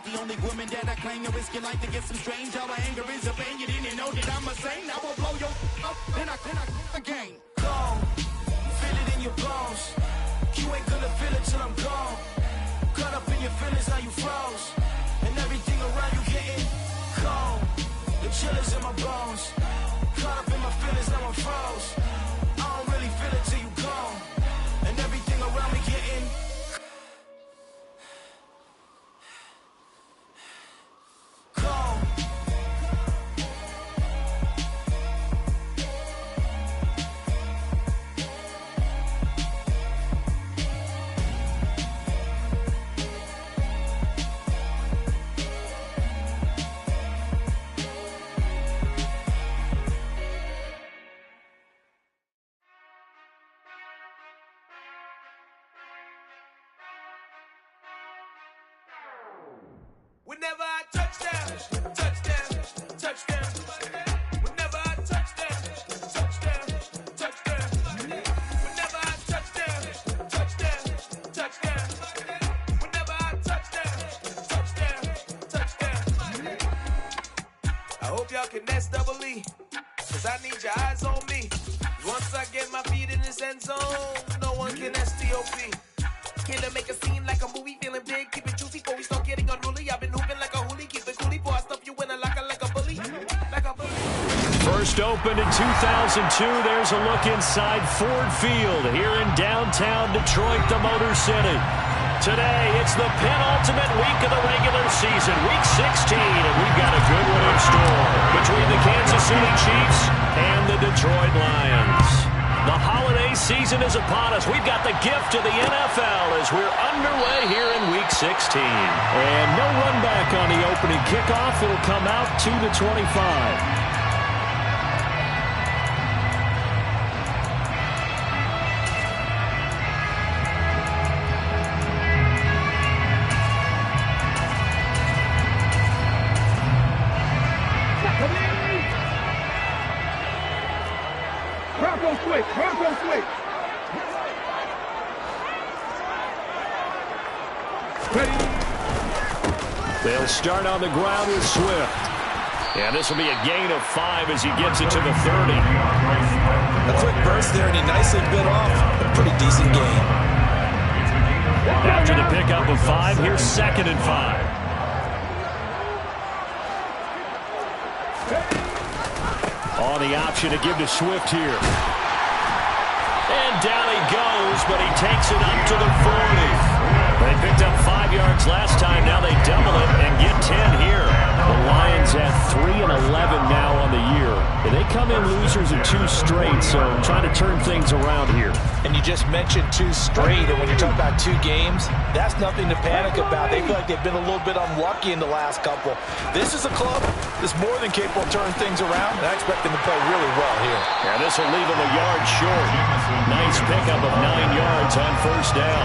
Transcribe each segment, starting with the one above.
ain't the only woman that I claim to risk your life to get some strange. All my anger is a pain. You didn't know that I'm a saint. I will blow your up, then I again. Gone, feel it in your bones. You ain't gonna feel it till I'm gone. Caught up in your feelings, now you froze. And everything around you getting cold. The chillers in my bones. Caught up in my feelings, now I'm froze. I don't really feel it till you gone. And everything around me getting cold. Whenever I touch down, touchdown, touchdown. Whenever I touch down, touchdown, touchdown. Whenever I touch down, touchdown, touchdown. Whenever I touch down, touchdown. I hope y'all can nest double E, cause I need your eyes on me. Once I get my feet in this end zone, no one can STOP. Killer make a scene like a movie, feeling big, keep it juicy before we start getting unruly. I've been hooping like a hoolie, keep it coolie before I stuff you in a locker like a bully. First opened in 2002, there's a look inside Ford Field here in downtown Detroit, the Motor City. Today, it's the penultimate week of the regular season, week 16, and we've got a good one in store between the Kansas City Chiefs and the Detroit Lions. The holiday season is upon us. We've got the gift of the NFL as we're underway here in Week 16. And no run back on the opening kickoff. It'll come out to the 25. They'll start on the ground with Swift. And this will be a gain of 5 as he gets it to the 30. A quick burst there, and he nicely bit off a pretty decent gain. After the pickup of 5, here's 2nd and 5. On the option to give to Swift here. And down he goes, but he takes it up to the 40. They picked up 5 yards last time. Now they double it and get 10 here. The Lions at 3-11 now on the year. And they come in losers in 2 straight, so trying to turn things around here. And you just mentioned 2 straight, and when you're talking about 2 games, that's nothing to panic about. They feel like they've been a little bit unlucky in the last couple. This is a club that's more than capable of turning things around, and I expect them to play really well here. Yeah, this will leave them a yard short. Nice pickup of 9 yards on first down.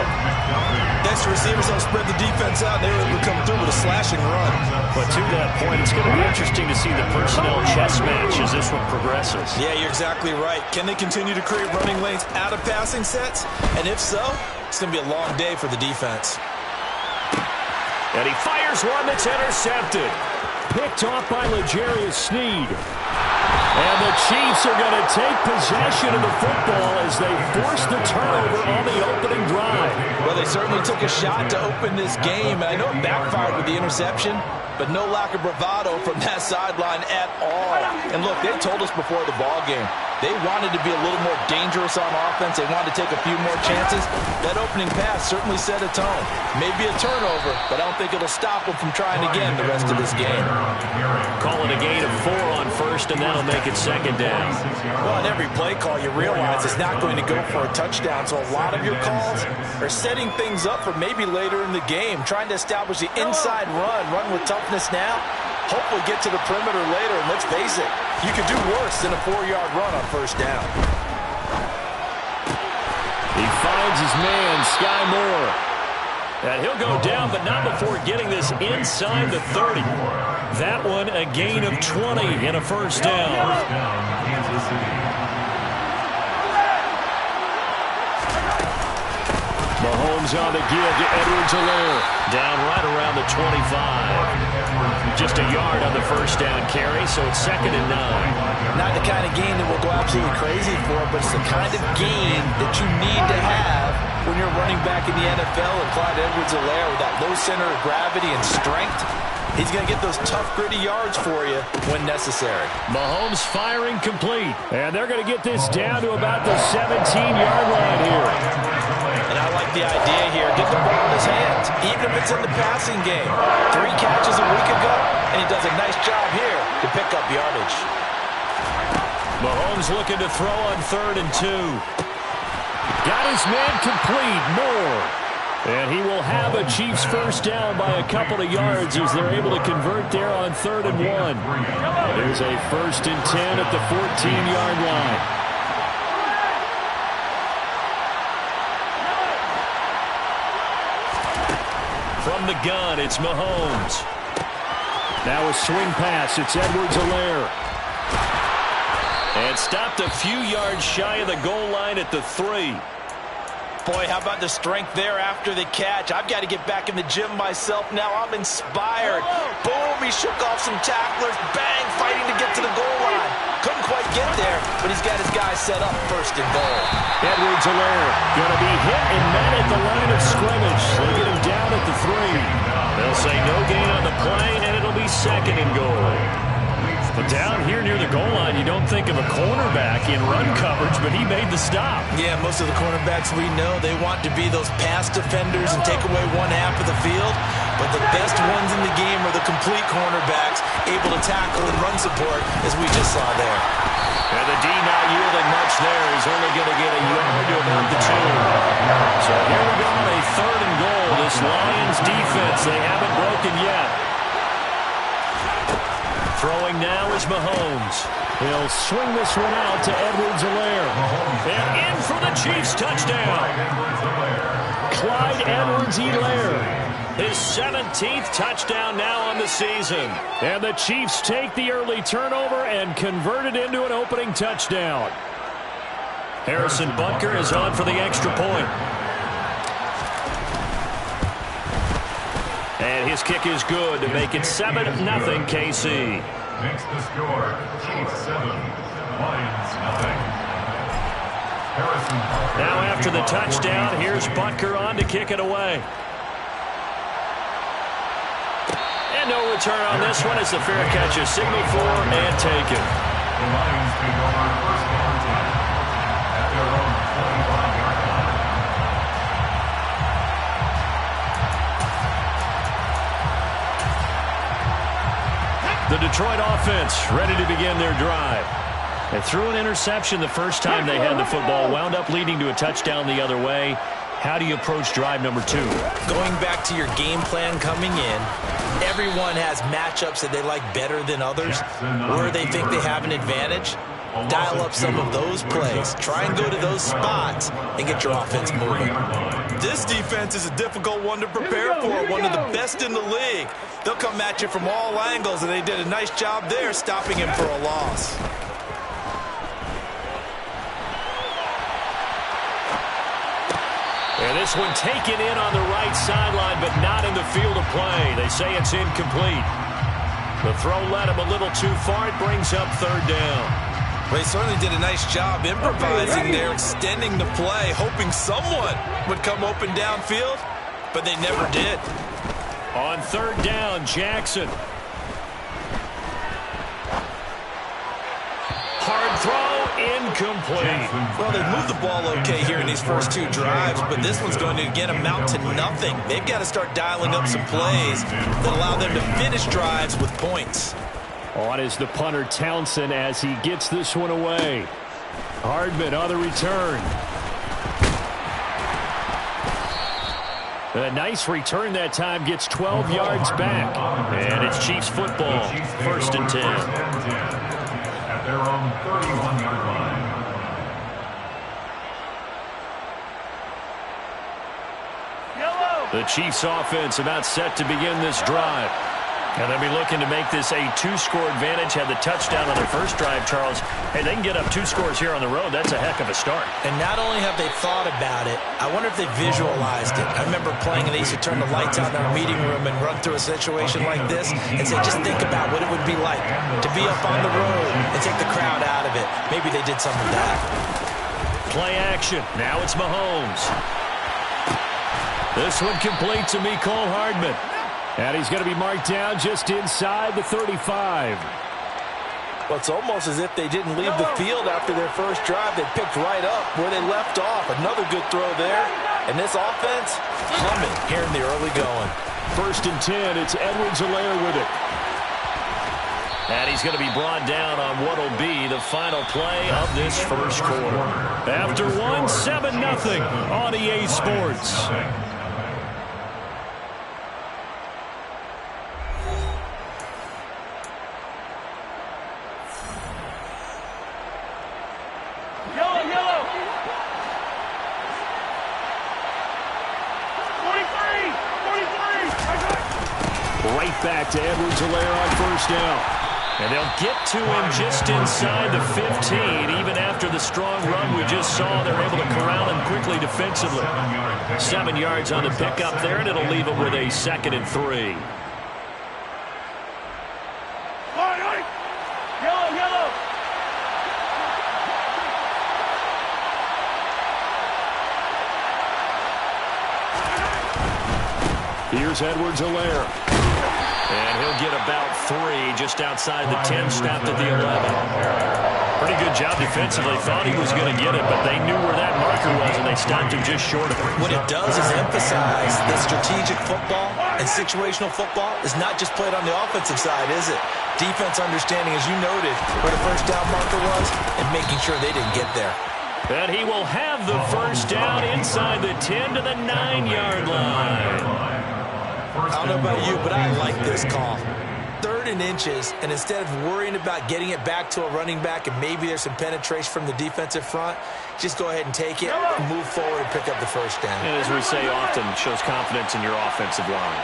Next, receivers don't spread the defense out, and they were able to come through with a slashing run. But to that point, it's going to be interesting to see the personnel chess match as this one progresses. Yeah, you're exactly right. Can they continue to create running lanes out of passing sets? And if so, it's going to be a long day for the defense. And he fires one that's intercepted. Picked off by L'Jarius Sneed. And the Chiefs are going to take possession of the football as they force the turnover on the opening drive. Well, they certainly took a shot to open this game, and I know it backfired with the interception, but no lack of bravado from that sideline at all. And look, they told us before the ball game, they wanted to be a little more dangerous on offense. They wanted to take a few more chances. That opening pass certainly set a tone. Maybe a turnover, but I don't think it'll stop them from trying again the rest of this game. Call it a gain of 4 on first, and that'll make it 2nd down. Well, in every play call, you realize it's not going to go for a touchdown, so a lot of your calls are setting things up for maybe later in the game, trying to establish the inside run with toughness now, hopefully get to the perimeter later, and let's face it, you could do worse than a 4-yard run on first down. He finds his man, Sky Moore. And he'll go down, but not before getting this inside the 30. That one a gain of 20 and a first down. Mahomes on the give to Edwards-Helaire. Down right around the 25. Just a yard on the first down carry, so it's 2nd and 9. Not the kind of gain that we'll go absolutely crazy for, but it's the kind of gain that you need to have when you're running back in the NFL. And Clyde Edwards-Helaire with that low center of gravity and strength, he's going to get those tough, gritty yards for you when necessary. Mahomes firing complete. And they're going to get this down to about the 17-yard line here. And I like the idea here. Get the ball in his hands, even if it's in the passing game. 3 catches a week ago, and he does a nice job here to pick up yardage. Mahomes looking to throw on 3rd and 2. Got his man complete, Moore. And he will have a Chiefs first down by a couple of yards as they're able to convert there on 3rd and 1. There's a 1st and 10 at the 14-yard line. From the gun, it's Mahomes. Now a swing pass. It's Edwards-Helaire. And stopped a few yards shy of the goal line at the 3. Boy, how about the strength there after the catch? I've got to get back in the gym myself now. I'm inspired. Boom, he shook off some tacklers. Bang, fighting to get to the goal line. Couldn't quite get there, but he's got his guys set up 1st and goal. Edwards-Helaire going to be hit and met at the line of scrimmage. They get him down at the 3. They'll say no gain on the play, and it'll be 2nd and goal. But down here near the goal line, you don't think of a cornerback in run coverage, but he made the stop. Yeah, most of the cornerbacks we know, they want to be those pass defenders and take away one half of the field. But the best ones in the game are the complete cornerbacks, able to tackle and run support, as we just saw there. And the D not yielding much there. He's only going to get a yard to about the 2. So here we go on a 3rd and goal. This Lions defense, they haven't broken yet. Throwing now is Mahomes. He'll swing this one out to Edwards-Helaire. And in for the Chiefs touchdown. Clyde Edwards-Helaire. His 17th touchdown now on the season. And the Chiefs take the early turnover and convert it into an opening touchdown. Harrison Butker is on for the extra point. And his kick is good to make it 7-0 KC. Makes the score Chiefs 7, Lions 0. Now after the touchdown, here's Butker on to kick it away. And no return on this one as the fair catch is signaled for and taken. The Lions take over 1st and 10 at their own 25-yard line. The Detroit offense ready to begin their drive. They threw an interception the first time they had the football, wound up leading to a touchdown the other way. How do you approach drive number 2? Going back to your game plan coming in, everyone has matchups that they like better than others, where they think they have an advantage. Dial up some of those plays. Try and go to those spots and get your offense moving. This defense is a difficult one to prepare for, one of the best in the league. They'll come at you from all angles, and they did a nice job there stopping him for a loss. And this one taken in on the right sideline, but not in the field of play. They say it's incomplete. The throw led him a little too far. It brings up 3rd down. Well, he certainly did a nice job improvising there, extending the play, hoping someone would come open downfield, but they never did. On 3rd down, Jackson. Hard throw, incomplete. Well, they've moved the ball okay here in these first 2 drives, but this one's going to, again, amount to nothing. They've got to start dialing up some plays that allow them to finish drives with points. On is the punter, Townsend, as he gets this one away. Hardman on the return. A nice return that time, gets 12 yards back. And it's Chiefs football, 1st and 10. At their own 31-yard line. The Chiefs offense about set to begin this drive. And they'll be looking to make this a 2-score advantage. Had the touchdown on their first drive, Charles. Hey, they can get up 2 scores here on the road. That's a heck of a start. And not only have they thought about it, I wonder if they visualized it. I remember playing and they used to turn the lights out in our meeting room and run through a situation like this and say, just think about what it would be like to be up on the road and take the crowd out of it. Maybe they did some of that. Play action. Now it's Mahomes. This one complete to Mecole Hardman. And he's going to be marked down just inside the 35. Well, it's almost as if they didn't leave the field after their first drive. They picked right up where they left off. Another good throw there. And this offense, humming here in the early going. 1st and 10, it's Edwards-Helaire with it. And he's going to be brought down on what will be the final play of this first quarter. After one, 7-0 on EA Sports. Right back to Edwards-Helaire on 1st down. And they'll get to him just inside the 15. Even after the strong run we just saw, they're able to corral him quickly defensively. 7 yards on the pickup there, and it'll leave him with a 2nd and 3. Here's Edwards-Helaire. And he'll get about 3 just outside the 10, stopped at the 11. Pretty good job defensively. Thought he was going to get it, but they knew where that marker was, and they stopped him just short of it. What it does is emphasize that strategic football and situational football is not just played on the offensive side, is it? Defense understanding, as you noted, where the first down marker was and making sure they didn't get there. And he will have the first down inside the 10 to the 9-yard line. I don't know about you, but I like this call. 3rd and inches, and instead of worrying about getting it back to a running back and maybe there's some penetration from the defensive front, just go ahead and take it, move forward, and pick up the first down. And as we say often, shows confidence in your offensive line.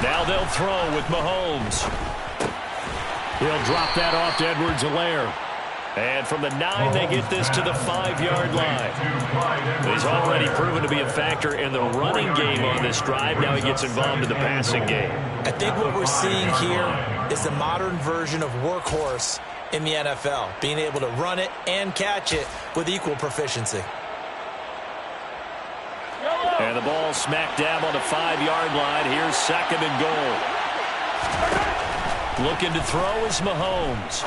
Now they'll throw with Mahomes. He'll drop that off to Edwards-Helaire. And from the 9, they get this to the 5-yard line. He's already proven to be a factor in the running game on this drive. Now he gets involved in the passing game. I think what we're seeing here is the modern version of workhorse in the NFL, being able to run it and catch it with equal proficiency. And the ball smack dab on the 5-yard line. Here's 2nd and goal. Looking to throw is Mahomes.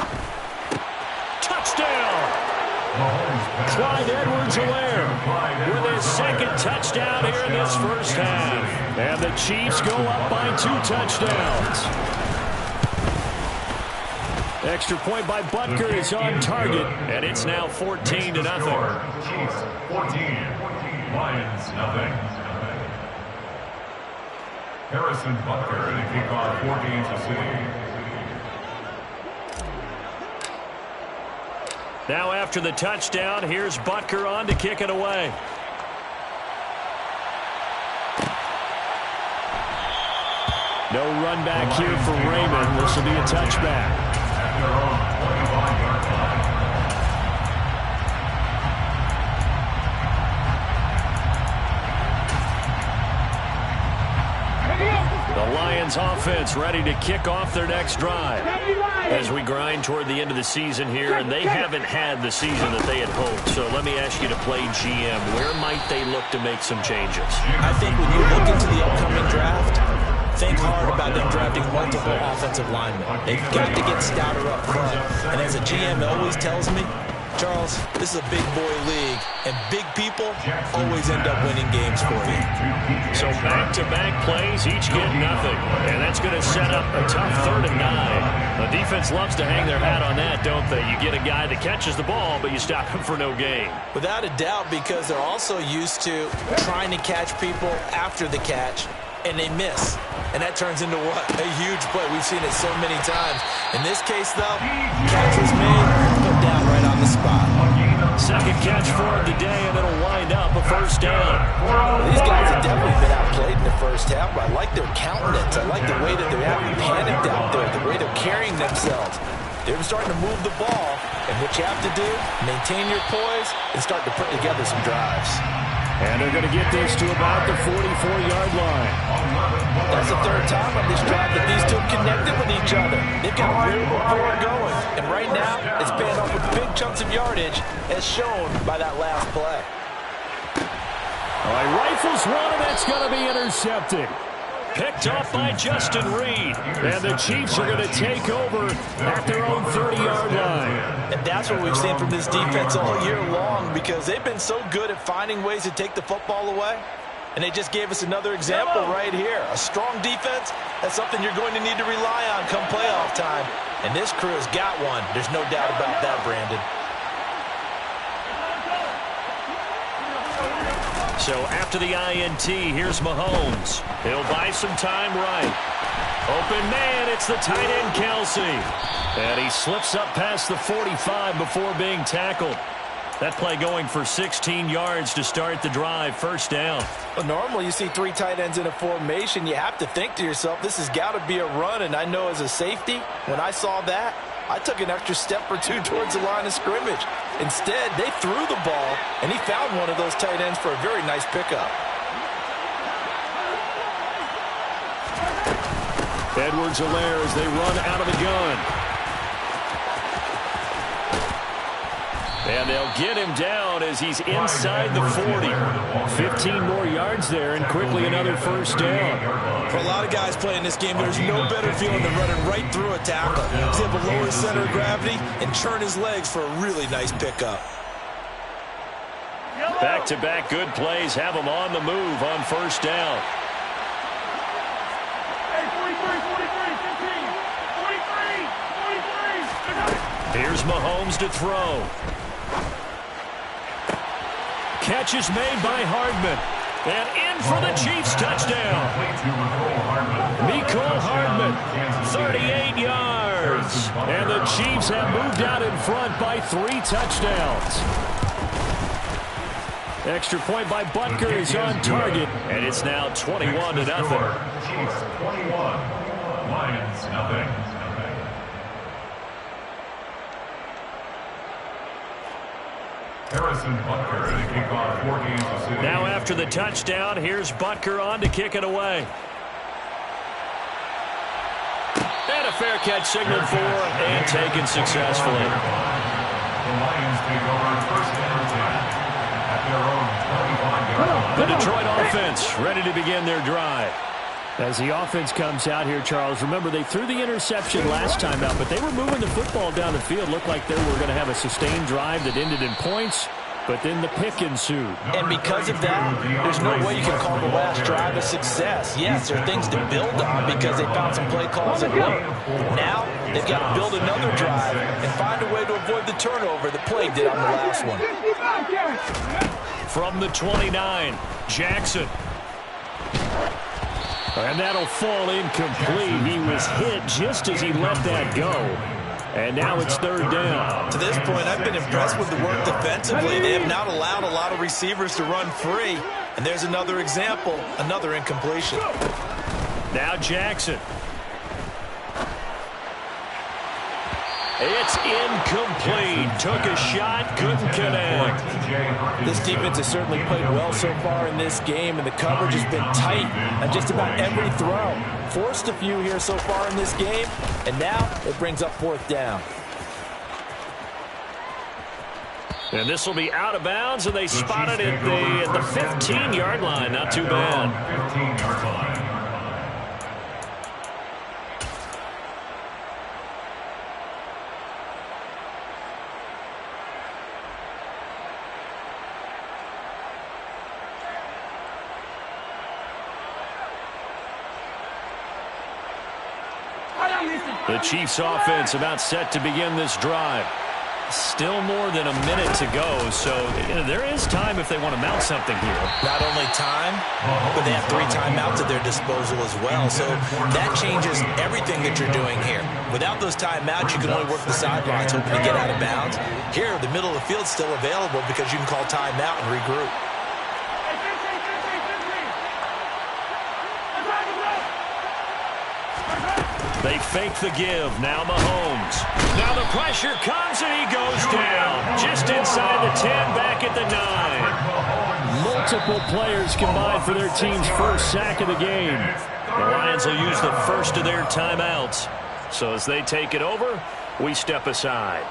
Touchdown! Clyde Edwards-Helaire with his 2nd touchdown here in this first half. And the Chiefs go up by 2 touchdowns. Extra point by Butker is on target. And it's now 14-0. Chiefs 14, Lions nothing. Harrison Butker to kick off 4 games of city. Now after the touchdown, here's Butker on to kick it away. No run back here for Raymond. This will be a touchback. At their own 25-yard line. The Lions offense ready to kick off their next drive as we grind toward the end of the season here, and they haven't had the season that they had hoped. So let me ask you to play GM. Where might they look to make some changes? I think when you look into the upcoming draft, think hard about them drafting multiple offensive linemen. They've got to get stouter up front. And as a GM always tells me, Charles, this is a big boy league, and big people always end up winning games for you. So back-to-back plays, each get nothing. And that's going to set up a tough 3rd and 9. The defense loves to hang their hat on that, don't they? You get a guy that catches the ball, but you stop him for no gain. Without a doubt, because they're also used to trying to catch people after the catch, and they miss. And that turns into what? A huge play. We've seen it so many times. In this case, though, catch was made, put down right on the spot. second catch for him today, and it'll wind up a first down. These guys have definitely been outplayed in the first half, but I like their countenance. I like the way that they're having panicked out there, the way they're carrying themselves. They're starting to move the ball, and what you have to do, maintain your poise and start to put together some drives. And they're going to get this to about the 44-yard line. That's the third time on this drive that these two have connected with each other. They've got a real rapport going. And right now, it's paying off with big chunks of yardage, as shown by that last play. All right, rifles one, and that's going to be intercepted. Picked off by Justin Reed. And the Chiefs are going to take over at their own 30-yard line. And that's what we've seen from this defense all year long, because they've been so good at finding ways to take the football away. And they just gave us another example right here. A strong defense, that's something you're going to need to rely on come playoff time. And this crew has got one. There's no doubt about that, Brandon. So after the INT, here's Mahomes. He'll buy some time right. Open man, it's the tight end, Kelsey. And he slips up past the 45 before being tackled. That play going for 16 yards to start the drive, first down. Well, normally you see three tight ends in a formation. You have to think to yourself, this has got to be a run. And I know as a safety, when I saw that, I took an extra step or two towards the line of scrimmage. Instead, they threw the ball, and he found one of those tight ends for a very nice pickup. Edwards-Helaire as they run out of the gun. And they'll get him down as he's inside the 40. 15 more yards there, and quickly another first down. For a lot of guys playing this game, there's no better feeling than running right through a tackle. He's able to lower his center of gravity and churn his legs for a really nice pickup. Back-to-back good plays have him on the move on first down. Here's Mahomes to throw. Catch is made by Hardman. And in for the Chiefs touchdown. Mecole Hardman, 38 yards. And the Chiefs have moved out in front by 3 touchdowns. Extra point by Butker is on target. And it's now 21-0. Chiefs 21, Lions nothing. Harrison Butker to kick off 4 Kansas City. Now after the touchdown, here's Butker on to kick it away. And a fair catch signaled for and taken successfully. The Lions take over first and 10 at their own 25-yard line. The Detroit offense ready to begin their drive. As the offense comes out here, Charles, remember they threw the interception last time out, but they were moving the football down the field. Looked like they were going to have a sustained drive that ended in points, but then the pick ensued. And because of that, there's no way you can call the last drive a success. Yes, there are things to build on because they found some play calls that work. Now, they've got to build another drive and find a way to avoid the turnover that plagued it on the last one. From the 29, Jackson. And that'll fall incomplete. He was hit just as he let that go. And now it's third down. To this point, I've been impressed with the work defensively. They have not allowed a lot of receivers to run free. And there's another example, another incompletion. Now Jackson. It's incomplete. Took a shot, couldn't connect. This defense has certainly played well so far in this game, and the coverage has been tight on just about every throw. Forced a few here so far in this game, and now it brings up fourth down. And this will be out of bounds, and they spot it at the 15-yard line. Not too bad. 15-yard line. The Chiefs offense about set to begin this drive. Still more than a minute to go, so there is time if they want to mount something here. Not only time, but they have 3 timeouts at their disposal as well. So that changes everything that you're doing here. Without those timeouts, you can only work the sidelines, hoping to get out of bounds. Here, the middle of the field is still available because you can call timeout and regroup. They fake the give. Now Mahomes. Now the pressure comes and he goes down. Just inside the 10, back at the 9. Multiple players combined for their team's first sack of the game. The Lions will use the first of their timeouts. So as they take it over, we step aside.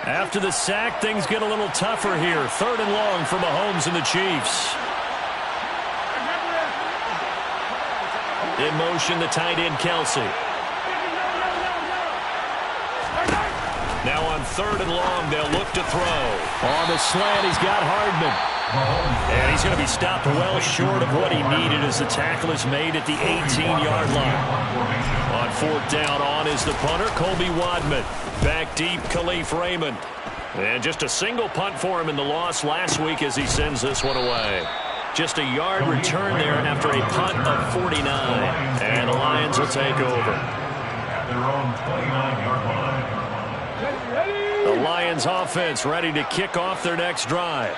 After the sack, things get a little tougher here. 3rd and long for Mahomes and the Chiefs. In motion, the tight end, Kelsey. Now on 3rd and long, they'll look to throw. On the slant, he's got Hardman. And he's going to be stopped well short of what he needed as the tackle is made at the 18-yard line. On 4th down, on is the punter, Colby Wadman. Back deep, Khalif Raymond. And just a single punt for him in the loss last week as he sends this one away. Just a yard return there after a punt of 49. And the Lions will take over. At their own 29-yard line. The Lions offense ready to kick off their next drive.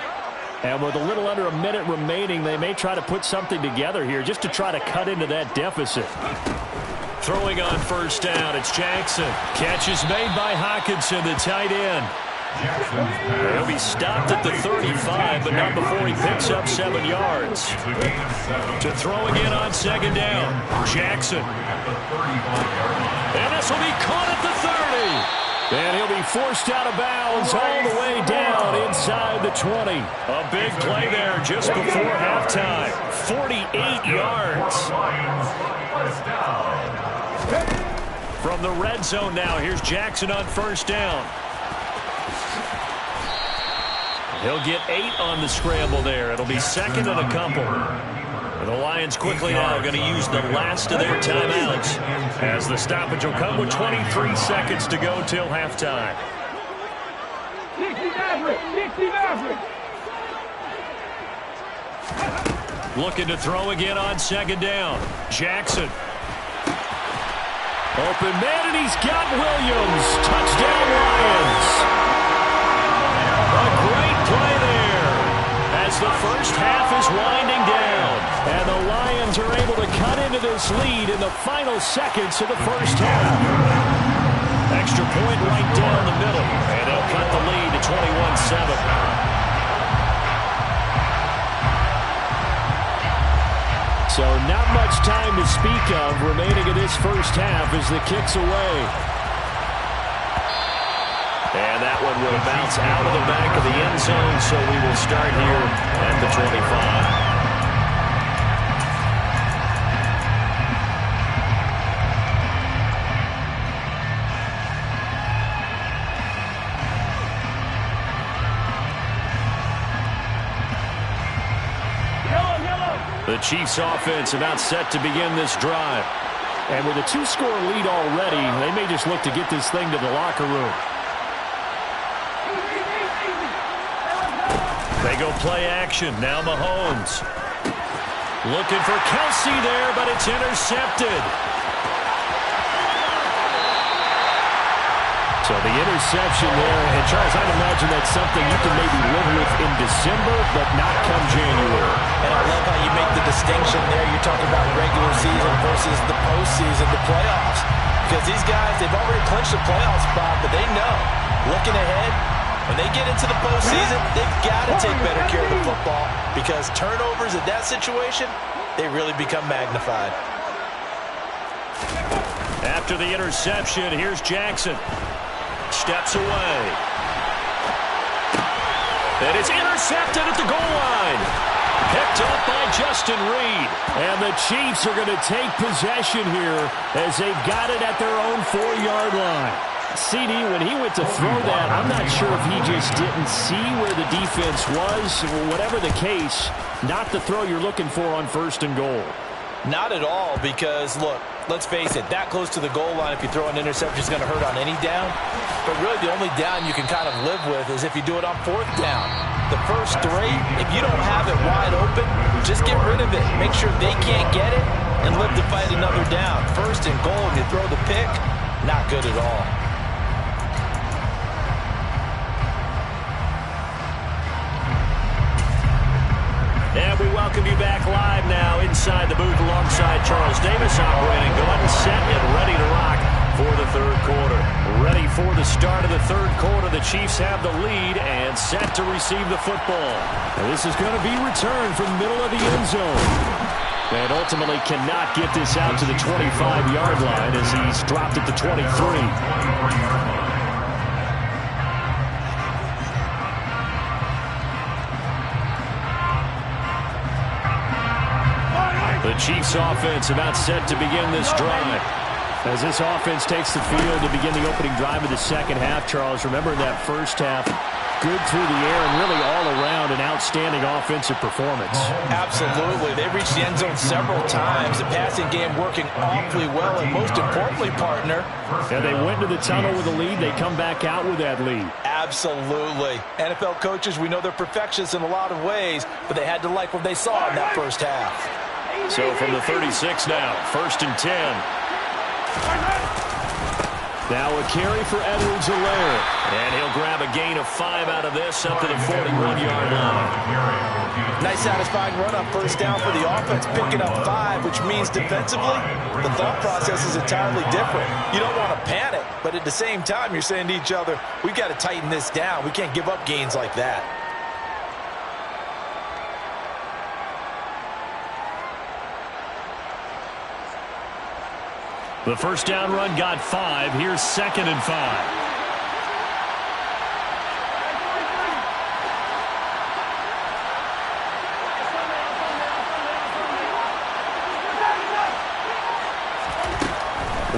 And with a little under a minute remaining, they may try to put something together here just to try to cut into that deficit. Throwing on 1st down, it's Jackson. Catch is made by Hockenson, the tight end. He'll be stopped at the 35, but not before he picks up 7 yards. To throw again on 2nd down, Jackson. And this will be caught at the 30. And he'll be forced out of bounds all the way down inside the 20. A big play there just before halftime. 48 yards. From the red zone now, here's Jackson on 1st down. He'll get 8 on the scramble there. It'll be 2nd and a couple. The Lions quickly now going to use the last of their timeouts as the stoppage will come with 23 seconds to go till halftime. Looking to throw again on 2nd down. Jackson. Open man, and he's got Williams. Touchdown, Lions. A great play there as the first half is winding down. And the Lions are able to cut into this lead in the final seconds of the first half. Extra point right down the middle, and they'll cut the lead to 21-7. So not much time to speak of remaining in this first half as the kick's away. And that one will bounce out of the back of the end zone, so we will start here at the 25. The Chiefs offense about set to begin this drive. And with a 2-score lead already, they may just look to get this thing to the locker room. They go play action. Now Mahomes. Looking for Kelsey there, but it's intercepted. So the interception there, and Charles, I'd imagine that's something you can maybe live with in December, but not come January. And I love how you make the distinction there. You're talking about regular season versus the postseason, the playoffs. Because these guys, they've already clinched a playoff spot, but they know, looking ahead, when they get into the postseason, they've got to take better care of the football because turnovers in that situation, they really become magnified. After the interception, here's Jackson. Steps away. And it's intercepted at the goal line. Picked up by Justin Reed. And the Chiefs are going to take possession here as they've got it at their own 4-yard line. CD, when he went to throw that, I'm not sure if he just didn't see where the defense was. Whatever the case, not the throw you're looking for on 1st and goal. Not at all because, look, let's face it, that close to the goal line, if you throw an interception, is going to hurt on any down. But really, the only down you can kind of live with is if you do it on 4th down. The first 3, if you don't have it wide open, just get rid of it. Make sure they can't get it and live to fight another down. 1st and goal, and you throw the pick, not good at all. And we welcome you back live now inside the booth alongside Charles Davis, operating gun, set, and ready to rock for the 3rd quarter. Ready for the start of the 3rd quarter. The Chiefs have the lead and set to receive the football. And this is going to be returned from the middle of the end zone. And ultimately cannot get this out to the 25-yard line as he's dropped at the 23. The Chiefs offense about set to begin this drive. As this offense takes the field to begin the opening drive of the 2nd half, Charles, remember in that 1st half, good through the air and really all around an outstanding offensive performance. Absolutely. They reached the end zone several times. The passing game working awfully well, and most importantly, partner. And they went to the tunnel with a lead. They come back out with that lead. Absolutely. NFL coaches, we know they're perfectionists in a lot of ways, but they had to like what they saw in that 1st half. So from the 36 now, 1st and 10. Now a carry for Edwards-Helaire. And he'll grab a gain of 5 out of this up to the 41-yard line. Nice satisfying run on 1st down for the offense, picking up 5, which means defensively, the thought process is entirely different. You don't want to panic, but at the same time, you're saying to each other, we've got to tighten this down. We can't give up gains like that. The 1st down run got 5. Here's 2nd and 5.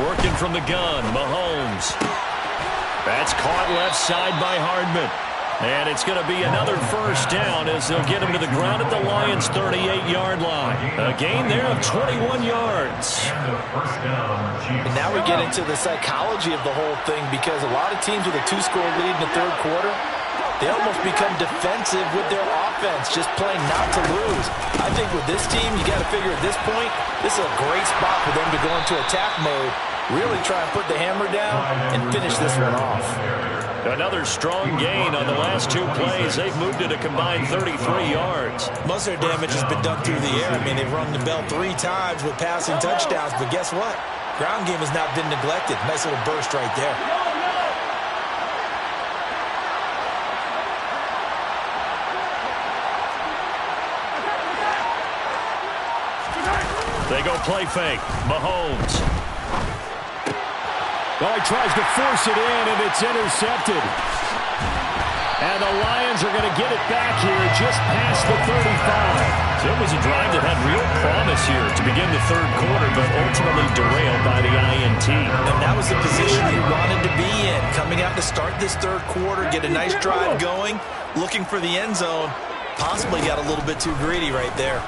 Working from the gun, Mahomes. That's caught left side by Hardman. And it's going to be another 1st down as they'll get him to the ground at the Lions' 38-yard line. A gain there of 21 yards. And now we get into the psychology of the whole thing, because a lot of teams with a 2-score lead in the 3rd quarter, they almost become defensive with their offense, just playing not to lose. I think with this team, you got to figure at this point, this is a great spot for them to go into attack mode, really try and put the hammer down and finish this one off. Another strong gain on the last 2 plays. They've moved it a combined 33 yards. Most of their damage has been done through the air. I mean, they've rung the bell 3 times with passing touchdowns, but guess what? Ground game has not been neglected. Nice little burst right there. They go play fake. Mahomes. Oh, he tries to force it in, and it's intercepted. And the Lions are going to get it back here just past the 35. So it was a drive that had real promise here to begin the 3rd quarter, but ultimately derailed by the INT. And that was the position he wanted to be in. Coming out to start this 3rd quarter, get a nice drive going, looking for the end zone. Possibly got a little bit too greedy right there.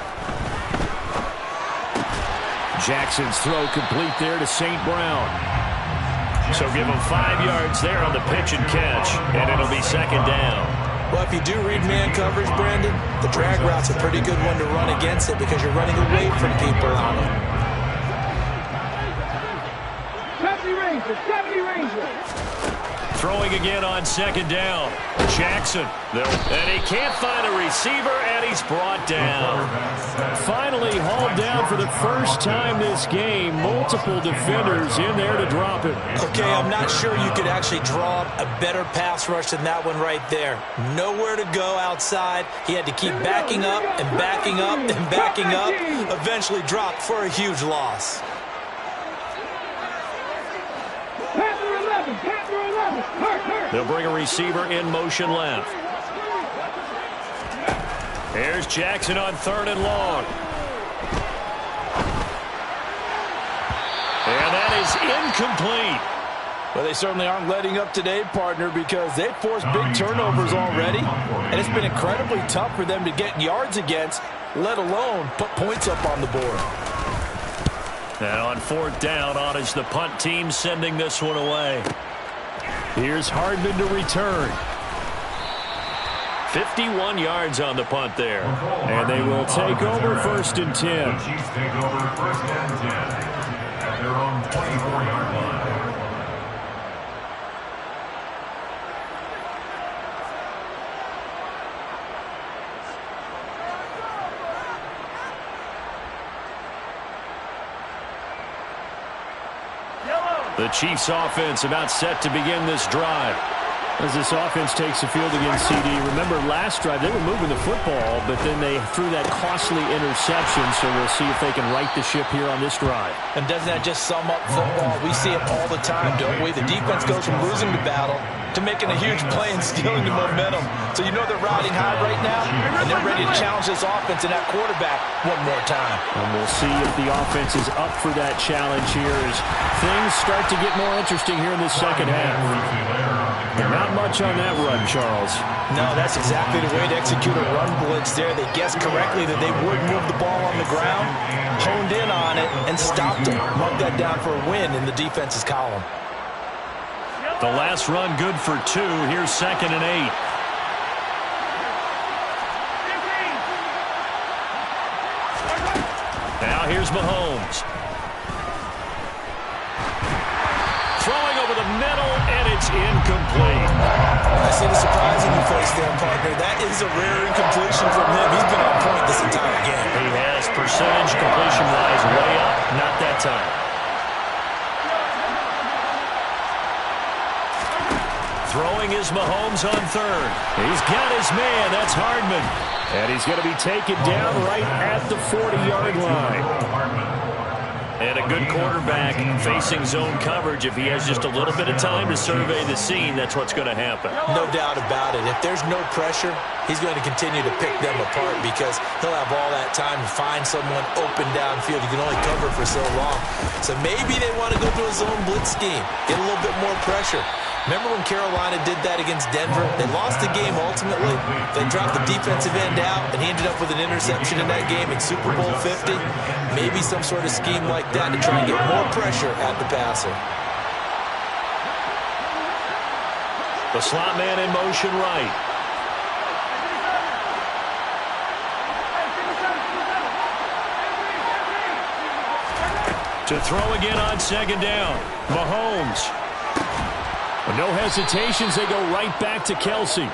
Jackson's throw complete there to St. Brown. So give him 5 yards there on the pitch and catch, and it'll be 2nd down. Well, if you do read man coverage, Brandon, the drag route's a pretty good one to run against it because you're running away from people on it. 70 Rangers. Throwing again on 2nd down. Jackson. And he can't find a receiver, and he's brought down. Finally hauled down for the first time this game. Multiple defenders in there to drop it. Okay, I'm not sure you could actually draw a better pass rush than that one right there. Nowhere to go outside. He had to keep backing up and backing up and backing up. Eventually dropped for a huge loss. They'll bring a receiver in motion left. Here's Jackson on 3rd and long. And that is incomplete. Well, they certainly aren't letting up today, partner, because they've forced big turnovers already, and it's been incredibly tough for them to get yards against, let alone put points up on the board. And on fourth down, on is the punt team sending this one away. Here's Hardman to return. 51 yards on the punt there. And they will take over 1st and 10. The Chiefs take over 1st and 10 at their own 24-yard line. The Chiefs offense about set to begin this drive. As this offense takes the field against CD, remember last drive they were moving the football, but then they threw that costly interception, so we'll see if they can right the ship here on this drive. And doesn't that just sum up football? We see it all the time, don't we? The defense goes from losing the battle to making a huge play and stealing the momentum. So you know they're riding high right now, and they're ready to challenge this offense and that quarterback one more time. And we'll see if the offense is up for that challenge here as things start to get more interesting here in the second half. Not much on that run, Charles. No, that's exactly the way to execute a run blitz there. They guessed correctly that they would move the ball on the ground, honed in on it, and stopped it. Marked that down for a win in the defense's column. The last run good for 2. Here's 2nd and 8. Now here's Mahomes. Throwing over the middle, and it's incomplete. I see the surprise in your face there, partner. That is a rare incompletion from him. He's been on point this entire game. He has percentage completion-wise way up. Not that time. Throwing is Mahomes on 3rd. He's got his man. That's Hardman. And he's going to be taken down right at the 40-yard line. And a good quarterback facing zone coverage. If he has just a little bit of time to survey the scene, that's what's going to happen. No doubt about it. If there's no pressure, he's going to continue to pick them apart because he'll have all that time to find someone open downfield. You can only cover for so long. So maybe they want to go through a zone blitz scheme, get a little bit more pressure. Remember when Carolina did that against Denver? They lost the game ultimately. They dropped the defensive end out, and he ended up with an interception in that game in Super Bowl 50. Maybe some sort of scheme like that to try and get more pressure at the passer. The slot man in motion right. To throw again on 2nd down. Mahomes. With no hesitations, they go right back to Kelce.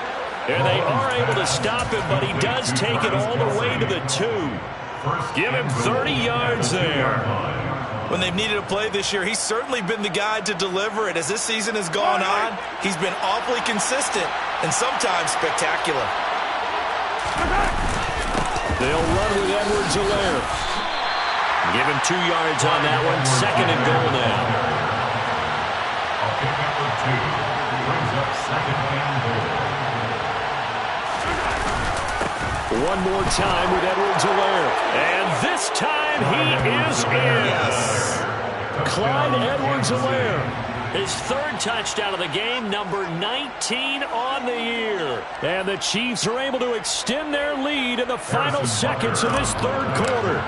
And they are able to stop him, but he does take it all the way to the 2. Give him 30 yards there. When they've needed a play this year, he's certainly been the guy to deliver it. As this season has gone on, he's been awfully consistent and sometimes spectacular. They'll run with Edwards-Helaire. Give him 2 yards on that one. 2nd and goal now. Pick number 2 brings up 2nd and goal. One more time with Edwards-Helaire. And this time he is in. Yes. Clyde Edwards-Helaire. His 3rd touchdown of the game, number 19 on the year. And the Chiefs are able to extend their lead in the final seconds of this 3rd quarter.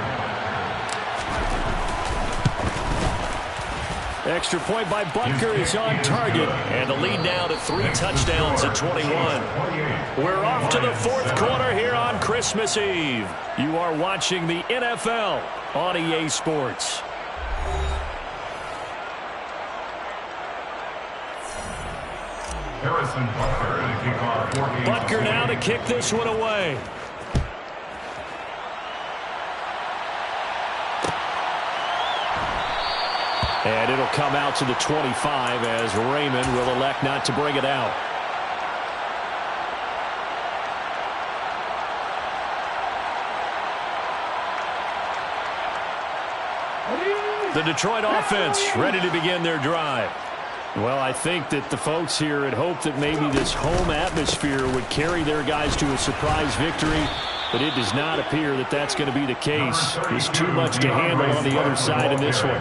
Extra point by Butker is on target. And the lead now to 3 touchdowns at 21. We're off to the 4th quarter here on Christmas Eve. You are watching the NFL on EA Sports. Harrison Butker to kick off. Butker now to kick this one away. And it'll come out to the 25 as Raymond will elect not to bring it out. The Detroit offense ready to begin their drive. Well, I think that the folks here had hoped that maybe this home atmosphere would carry their guys to a surprise victory, but it does not appear that that's going to be the case. There's too much to handle on the other side in this one.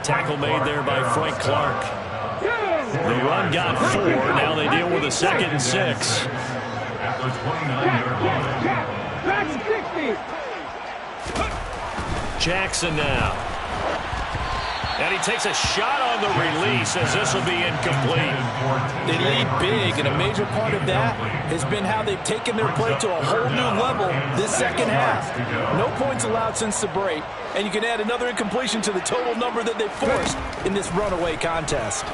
Tackle made there by Frank Clark. The run got 4. Now they deal with a 2nd and 6. At the 29-yard line. Jackson now. And he takes a shot on the release as this will be incomplete. They lead big, and a major part of that has been how they've taken their play to a whole new level this second half. No points allowed since the break, and you can add another incompletion to the total number that they forced in this runaway contest.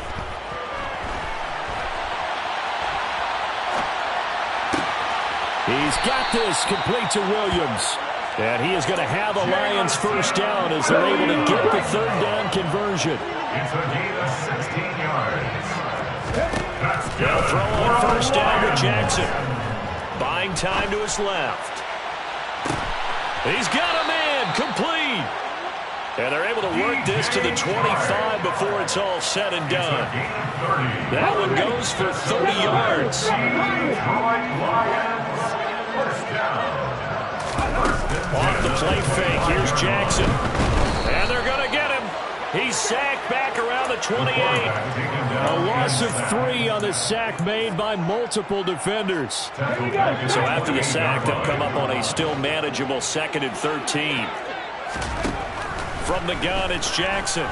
He's got this complete to Williams. And he is going to have a Lions first down as they're able to get the third down conversion. It's a gain of 16 yards. They'll throw on first down to Jackson. Buying time to his left. He's got a man complete. And they're able to work this to the 25 before it's all said and done. That one goes for 30 yards. Detroit Lions, first down. Off the play fake, here's Jackson. And they're going to get him. He's sacked back around the 28. A loss of 3 on the sack made by multiple defenders. So after the sack, they'll come up on a still manageable 2nd and 13. From the gun, it's Jackson.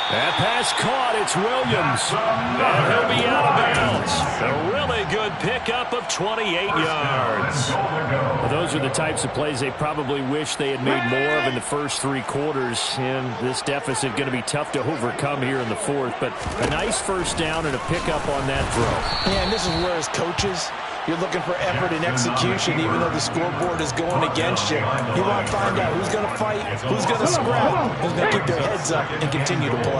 That pass caught. It's Williams. And he'll be out of bounds. A really good pickup of 28 yards. Well, those are the types of plays they probably wish they had made more of in the first 3 quarters. And this deficit going to be tough to overcome here in the 4th. But a nice first down and a pickup on that throw. Yeah, and this is where as coaches, you're looking for effort and execution, even though the scoreboard is going against you. You want to find out who's going to fight, who's going to scrap, who's going to keep their heads up and continue to play.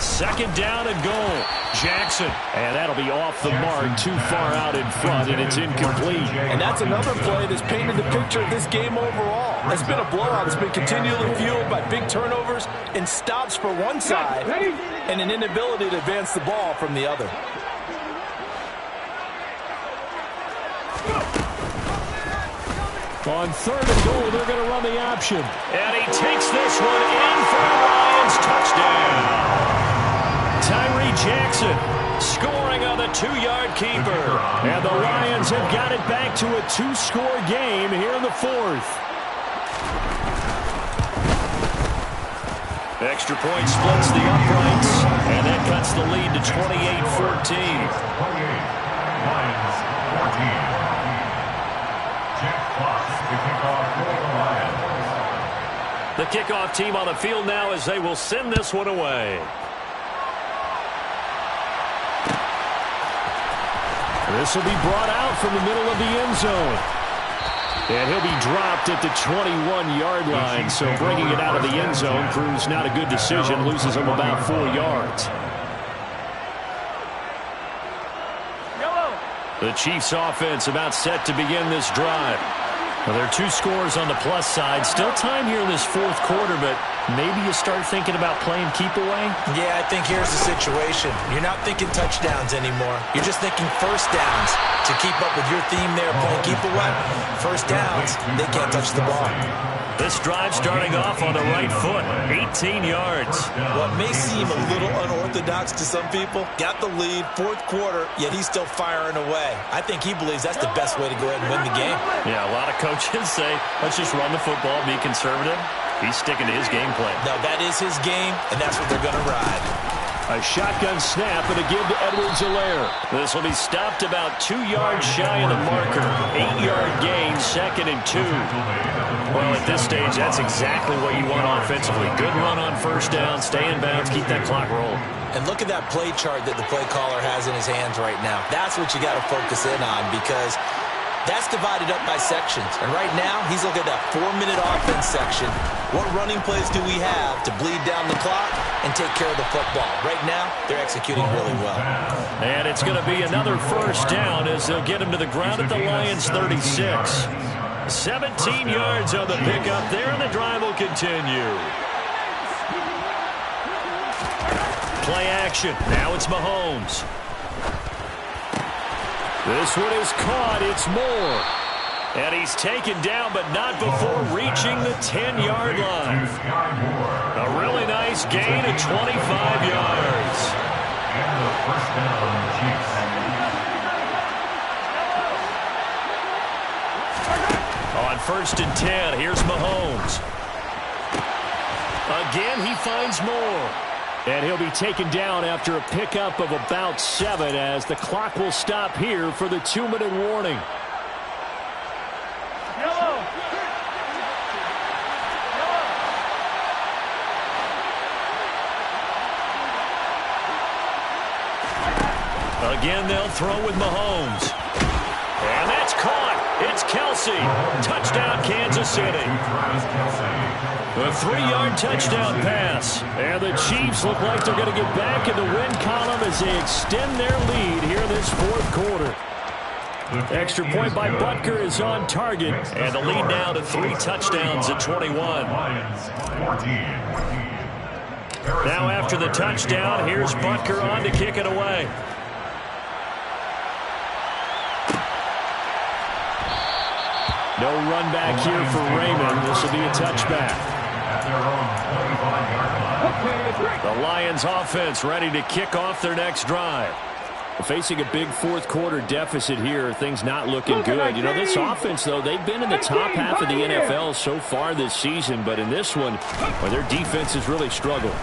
Second down and goal. Jackson. And that'll be off the mark, too far out in front, and it's incomplete. And that's another play that's painted the picture of this game overall. It's been a blowout. It's been continually fueled by big turnovers and stops for one side and an inability to advance the ball from the other. On 3rd and goal, they're going to run the option. And he takes this one in for a Lions touchdown. Tyree Jackson scoring on the 2-yard keeper. And the Lions have got it back to a 2-score game here in the 4th. Extra point splits the uprights, and that cuts the lead to 28-14. 28, Lions 14. Jack Fox, the kickoff for the Lions. The kickoff team on the field now as they will send this one away. This will be brought out from the middle of the end zone. And he'll be dropped at the 21-yard line, so bringing it out of the end zone proves not a good decision, loses him about 4 yards. The Chiefs offense about set to begin this drive. Well, there are 2 scores on the plus side. Still time here in this 4th quarter, but maybe you start thinking about playing keep away? Yeah, I think here's the situation. You're not thinking touchdowns anymore. You're just thinking first downs. To keep up with your theme there, playing keep away, first downs, they can't touch the ball. This drive starting off on the right foot, 18 yards. What may seem a little unorthodox to some people, got the lead, 4th quarter, yet he's still firing away. I think he believes that's the best way to go ahead and win the game. Yeah, a lot of coaches say, let's just run the football, be conservative. He's sticking to his game plan. No, that is his game, and that's what they're going to ride. A shotgun snap and a give to Edwards-Helaire. This will be stopped about 2 yards shy of the marker. 8-yard gain, 2nd and 2. Well, at this stage, that's exactly what you want offensively. Good run on first down, stay in bounds, keep that clock rolling. And look at that play chart that the play caller has in his hands right now. That's what you got to focus in on because that's divided up by sections. And right now, he's looking at that 4-minute offense section. What running plays do we have to bleed down the clock and take care of the football? Right now, they're executing really well. And it's going to be another first down as they'll get him to the ground at the Lions' 36. 17 yards on the pickup there, and the drive will continue. Play action. Now it's Mahomes. This one is caught. It's Moore. And he's taken down, but not before reaching the 10-yard line. A really nice gain of 25 yards. And the first down, Chiefs. On 1st and 10. Here's Mahomes. Again, he finds more. And he'll be taken down after a pickup of about 7 as the clock will stop here for the 2-minute warning. Again, they'll throw with Mahomes. And that's caught. It's Kelsey. Touchdown, Kansas City. A 3-yard touchdown pass. And the Chiefs look like they're going to get back in the win column as they extend their lead here in this 4th quarter. Extra point by Butker is on target. And the lead now to 3 touchdowns at 21. Now after the touchdown, here's Butker on to kick it away. No run back here for Raymond. This will be a touchback. The Lions offense ready to kick off their next drive. Facing a big 4th quarter deficit here, things not looking good. You know, this offense, though, they've been in the top half of the NFL so far this season, but in this one, well, their defense has really struggled.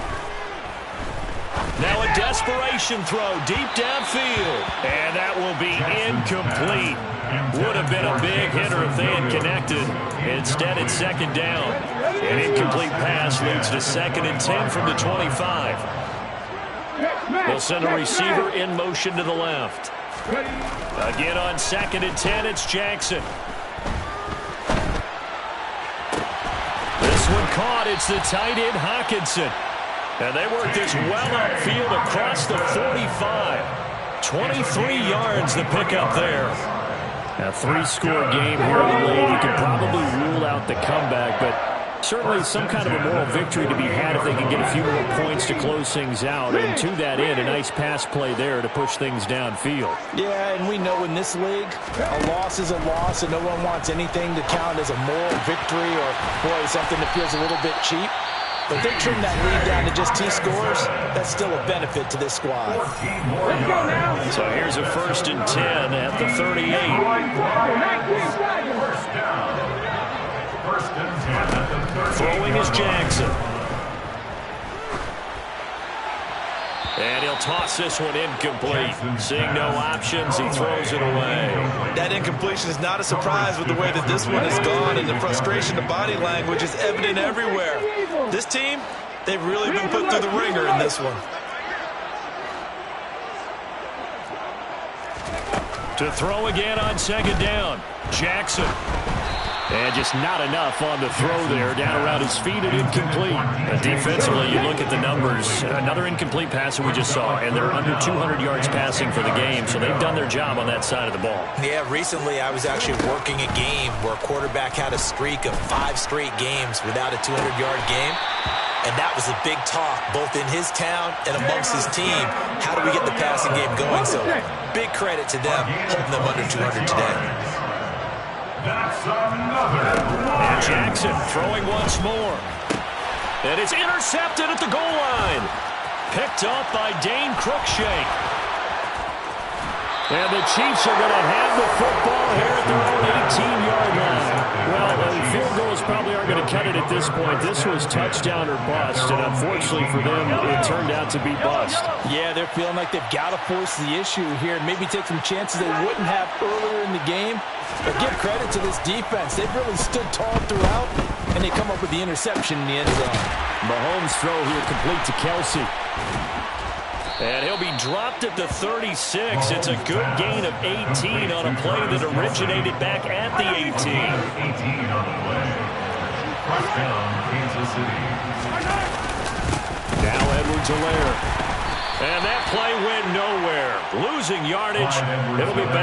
Now a desperation throw deep downfield, and that will be incomplete. Would have been a big hitter if they had connected. Instead, it's 2nd down. An incomplete pass leads to 2nd and 10 from the 25. They'll send a receiver in motion to the left. Again on 2nd and 10, it's Jackson. This one caught. It's the tight end, Hockenson. And they work this well upfield across the 45. 23 yards to pick up there. A 3-score game here in the late. You can probably rule out the comeback, but certainly some kind of a moral victory to be had if they can get a few more points to close things out. And to that end, a nice pass play there to push things downfield. Yeah, and we know in this league, a loss is a loss, and no one wants anything to count as a moral victory or, boy, something that feels a little bit cheap. But they trim that lead down to just 2 scores. That's still a benefit to this squad. So here's a 1st and 10 at the 38. Throwing is Jackson. And he'll toss this one incomplete. Seeing no options, he throws it away. That incompletion is not a surprise with the way that this one has gone, and the frustration, the body language is evident everywhere. This team, they've really been put through the ringer in this one. To throw again on 2nd down, Jackson. And just not enough on the throw there. Down around his feet and incomplete. Defensively, you look at the numbers. Another incomplete pass that we just saw, and they're under 200 yards passing for the game, so they've done their job on that side of the ball. Yeah, recently I was actually working a game where a quarterback had a streak of 5 straight games without a 200-yard game. And that was a big talk, both in his town and amongst his team. How do we get the passing game going? So big credit to them, holding them under 200 today. And Jackson throwing once more. And it's intercepted at the goal line. Picked up by Dane Cruikshank. And the Chiefs are going to have the football here at their own 18-yard line. Well, the field goals probably aren't going to cut it at this point. This was touchdown or bust, and unfortunately for them, it turned out to be bust. Yeah, they're feeling like they've got to force the issue here, maybe take some chances they wouldn't have earlier in the game. But give credit to this defense. They've really stood tall throughout, and they come up with the interception in the end zone. Mahomes' throw here complete to Kelsey. And he'll be dropped at the 36. It's a good gain of 18 on a play that originated back at the 18. 18 on the play. First down, Kansas City. Now Edwards-Helaire. And that play went nowhere. Losing yardage. It'll be back.